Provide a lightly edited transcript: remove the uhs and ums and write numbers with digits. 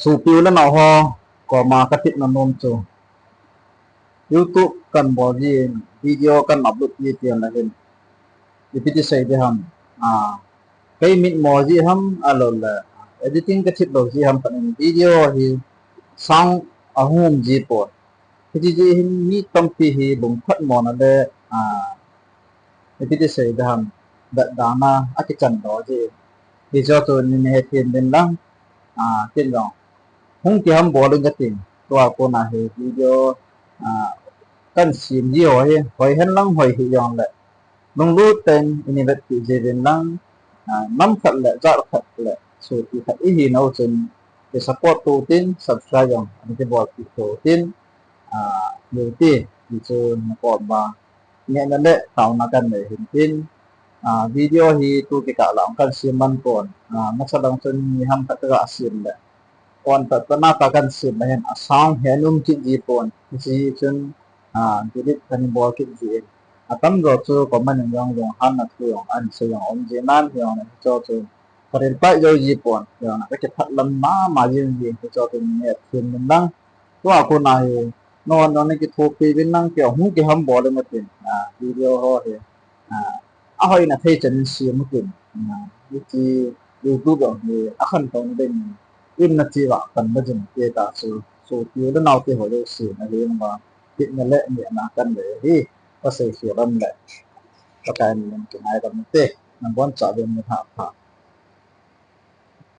Su piu là nào ho có mà cái thịt nó nôm chu YouTube cần bỏ gì video cần upload gì tiền là hình thì biết xây đi ham cái mình mò gì ham là editing cái thịt đồ gì ham phần video thì sang ở home gì po thì gì mi tâm thì bùng phát mò nó để thì biết xây đi ham đặt đá na cái chân đó gì thì cho tôi nên hết tiền bên lăng tiền đó không thì ham bỏ lên cái tiền tôi cô nào thì video kan sim gì hỏi hen lăng hỏi hi yong lệ nông lúa tên ini vật tự chế đến lăng năm phật lệ rõ phật lệ số thì thật ý hi nấu trên cái support tu tin subscribe yong anh cái bỏ tu tin nhiều tiền thì cho nó còn mà nhẹ nhàng lệ tạo nó cần để hình tin video thì tu cái cả lòng kan sim man còn nó sẽ đóng trên ham thật rõ sim lệ còn thật nó ta kan sim là hen asang henum chít gì còn thì chân jadi kan bawa kit gì atam rồi cho có mình yang han là thường anh sử dụng ông gì nan yang này cho cái phải rồi gì còn yang cái thật lắm mà gì cho tôi nghe thêm mình đang có cô này nó này cái thuộc bên năng kiểu không cái hâm bỏ lên một tiền video ho thì ahie là thấy chân xuyên một tiền thì YouTube rồi thì akan tông bên in là chỉ là cần bây giờ cái ta số tiêu nó nào thì hồi đầu xuyên là liền mà hiện là lệ miệng là cần để đi có sự hiểu âm lệ có cái mình cái này là mình tê mình muốn trả về một hạt